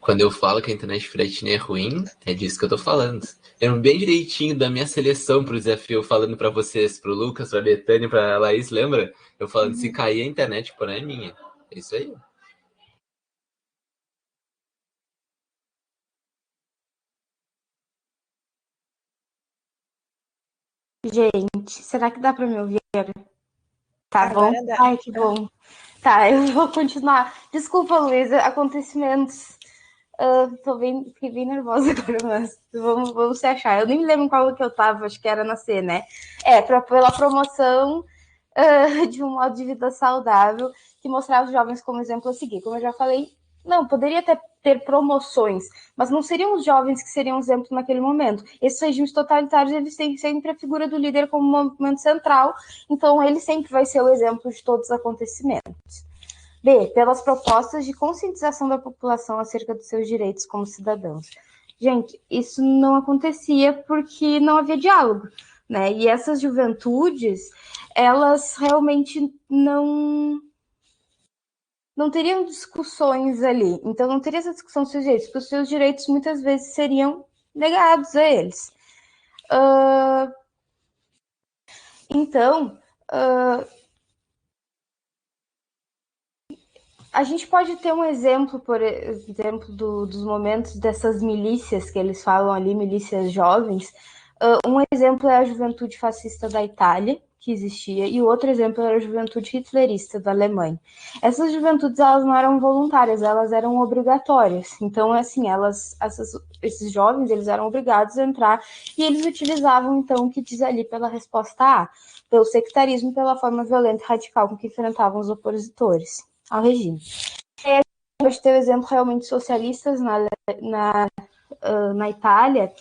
Quando eu falo que a internet Fretini é ruim, é disso que eu tô falando. Eu lembro bem direitinho da minha seleção pro desafio, falando pra vocês, pro Lucas, pra Betânia, pra Laís, lembra? Eu falando, se cair a internet, porém é minha. É isso aí. Gente, será que dá para me ouvir? Tá Agora bom? dá. Ai, que bom. Tá, eu vou continuar. Desculpa, Luísa, acontecimentos. Fiquei bem nervosa agora, mas vamos se achar. Eu nem me lembro qual que eu tava, acho que era na C, né? Pela promoção de um modo de vida saudável, que mostrava os jovens como exemplo a seguir. Como eu já falei, não, poderia ter promoções, mas não seriam os jovens que seriam exemplo naquele momento. Esses regimes totalitários, eles têm sempre a figura do líder como um movimento central, então ele sempre vai ser o exemplo de todos os acontecimentos. B, pelas propostas de conscientização da população acerca dos seus direitos como cidadãos. Gente, isso não acontecia porque não havia diálogo, né? E essas juventudes, elas realmente não teriam discussões ali. Então, não teria essa discussão dos seus direitos, porque os seus direitos muitas vezes seriam negados a eles. Então, a gente pode ter um exemplo, por exemplo, dos momentos dessas milícias que eles falam ali, milícias jovens. Um exemplo é a juventude fascista da Itália, que existia, e o outro exemplo era a juventude hitlerista da Alemanha. Essas juventudes, elas não eram voluntárias, elas eram obrigatórias. Então, assim, esses jovens, eles eram obrigados a entrar, e eles utilizavam, então, o que diz ali pela resposta A, pelo sectarismo, pela forma violenta e radical com que enfrentavam os opositores ao regime. A gente teve exemplos realmente socialistas na Itália.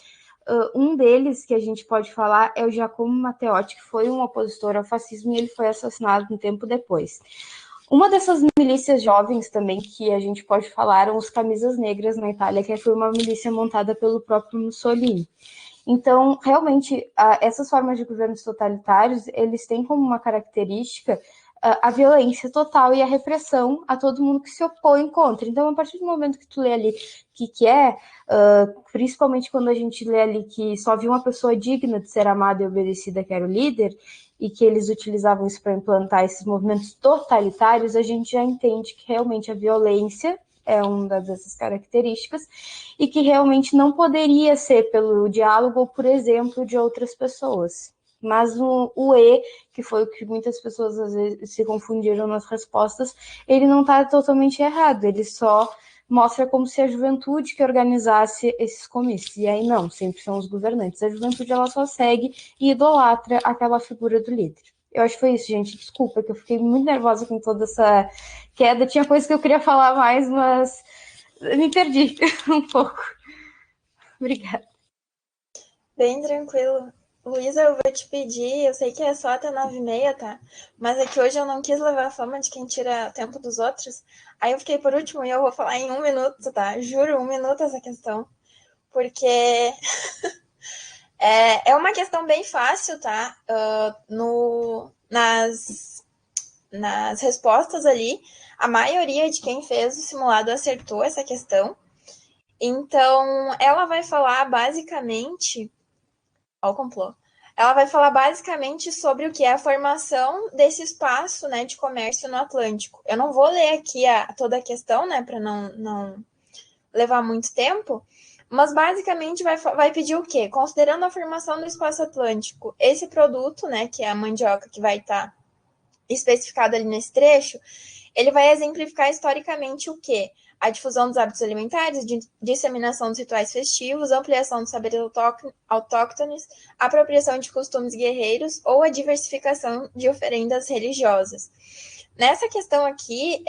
Um deles que a gente pode falar é o Giacomo Matteotti, que foi um opositor ao fascismo e ele foi assassinado um tempo depois. Uma dessas milícias jovens também que a gente pode falar eram os Camisas Negras na Itália, que foi uma milícia montada pelo próprio Mussolini. Então, realmente, essas formas de governos totalitários, eles têm como uma característica a violência total e a repressão a todo mundo que se opõe contra. Então, a partir do momento que tu lê ali principalmente quando a gente lê ali que só havia uma pessoa digna de ser amada e obedecida, que era o líder, e que eles utilizavam isso para implantar esses movimentos totalitários, a gente já entende que realmente a violência é uma dessas características e que realmente não poderia ser pelo diálogo ou por exemplo de outras pessoas. Mas o E, que foi o que muitas pessoas às vezes se confundiram nas respostas, ele não está totalmente errado, ele só mostra como se a juventude que organizasse esses comícios. E aí não, sempre são os governantes. A juventude ela só segue e idolatra aquela figura do líder. Eu acho que foi isso, gente. Desculpa, que eu fiquei muito nervosa com toda essa queda. Tinha coisa que eu queria falar mais, mas me perdi um pouco. Obrigada. Bem tranquilo. Luísa, eu vou te pedir, eu sei que é só até 9h30, tá? Mas é que hoje eu não quis levar a fama de quem tira tempo dos outros. Aí eu fiquei por último e eu vou falar em 1 minuto, tá? Juro, 1 minuto essa questão. Porque é uma questão bem fácil, tá? Nas respostas ali, a maioria de quem fez o simulado acertou essa questão. Então, ela vai falar basicamente... Olha o complô. Ela vai falar basicamente sobre o que é a formação desse espaço, né, de comércio no Atlântico. Eu não vou ler aqui toda a questão, né, para não levar muito tempo, mas basicamente vai pedir o quê? Considerando a formação do espaço atlântico, esse produto, né, que é a mandioca que vai estar especificado ali nesse trecho, Ele vai exemplificar historicamente o quê? A difusão dos hábitos alimentares, disseminação dos rituais festivos, ampliação dos saberes autóctones, apropriação de costumes guerreiros ou a diversificação de oferendas religiosas. Nessa questão aqui,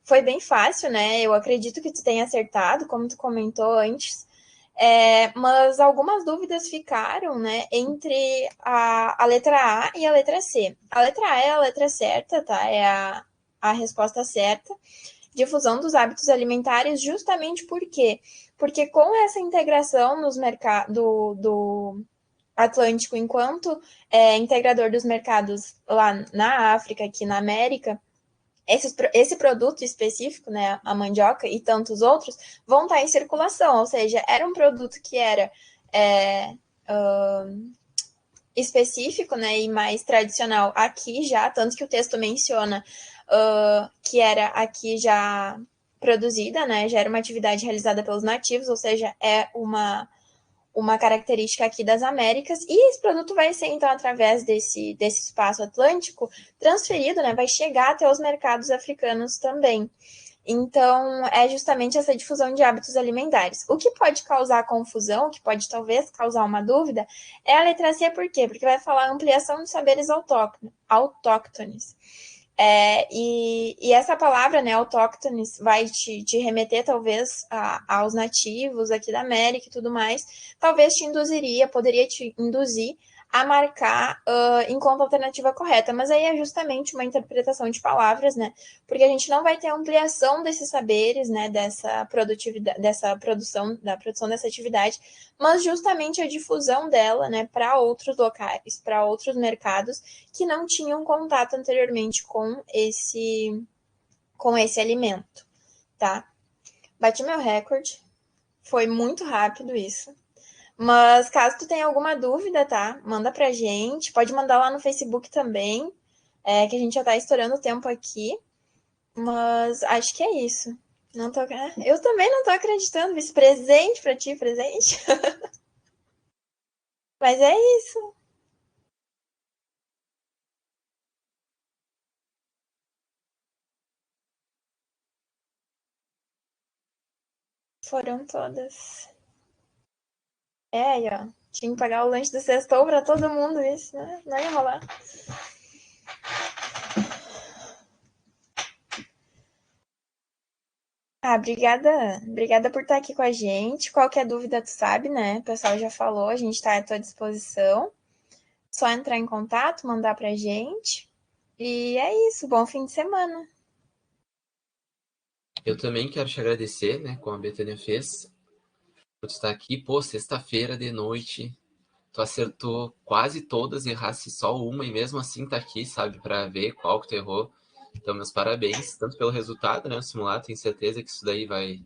foi bem fácil, né? Eu acredito que tu tenha acertado, como tu comentou antes, mas algumas dúvidas ficaram, né, entre a letra A e a letra C. A letra A é a letra certa, tá? É a resposta certa. Difusão dos hábitos alimentares, justamente por quê? Porque com essa integração nos mercados do Atlântico, enquanto integrador dos mercados lá na África, aqui na América, esse produto específico, né, a mandioca e tantos outros, vão estar em circulação, ou seja, era um produto que era específico, né, e mais tradicional aqui já, tanto que o texto menciona que era aqui já produzida, né, já era uma atividade realizada pelos nativos, ou seja, é uma característica aqui das Américas, e esse produto vai ser, então, através desse espaço atlântico, transferido, né, vai chegar até os mercados africanos também. Então, é justamente essa difusão de hábitos alimentares. O que pode causar confusão, o que pode talvez causar uma dúvida, é a letra C, por quê? Porque vai falar ampliação de saberes autóctones. E essa palavra, né, autóctones, vai te remeter, talvez, aos nativos aqui da América e tudo mais. Talvez poderia te induzir a marcar enquanto alternativa correta, mas aí é justamente uma interpretação de palavras, né? Porque a gente não vai ter ampliação desses saberes, né? Dessa produtividade, da produção dessa atividade, mas justamente a difusão dela, né? Para outros locais, para outros mercados que não tinham contato anteriormente com esse alimento, tá? Bati meu recorde, foi muito rápido isso. Mas caso tu tenha alguma dúvida, tá? Manda pra gente. Pode mandar lá no Facebook também, que a gente já tá estourando o tempo aqui. Mas acho que é isso. Eu também não tô acreditando. Esse presente pra ti, presente. Mas é isso. Foram todas. Aí, ó. Tinha que pagar o lanche do sextou pra todo mundo, isso, né? Não ia rolar. Obrigada por estar aqui com a gente. Qualquer dúvida, tu sabe, né? O pessoal já falou, a gente está à tua disposição. Só entrar em contato, mandar pra gente. E é isso, bom fim de semana. Eu também quero te agradecer, né, como a Betânia fez, por estar aqui. Pô, sexta-feira de noite, tu acertou quase todas, errasse só uma, e mesmo assim tá aqui, sabe, para ver qual que tu errou. Então, meus parabéns, tanto pelo resultado, né, o simulado, tenho certeza que isso daí vai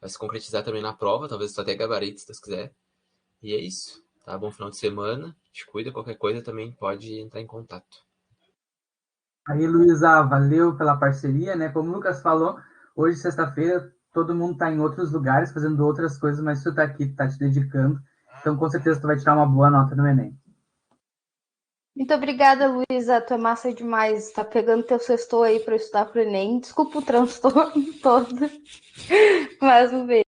se concretizar também na prova, talvez tu até gabarite, se Deus quiser. E é isso, tá? Bom final de semana, te cuida, qualquer coisa também pode entrar em contato. Aí, Luísa, valeu pela parceria, né? Como o Lucas falou, hoje, sexta-feira, todo mundo tá em outros lugares, fazendo outras coisas, mas tu tá aqui, tá te dedicando. Então, com certeza, tu vai tirar uma boa nota no Enem. Muito obrigada, Luísa. Tu é massa demais. Tá pegando teu sextou aí para estudar pro Enem. Desculpa o transtorno todo. Mas um beijo.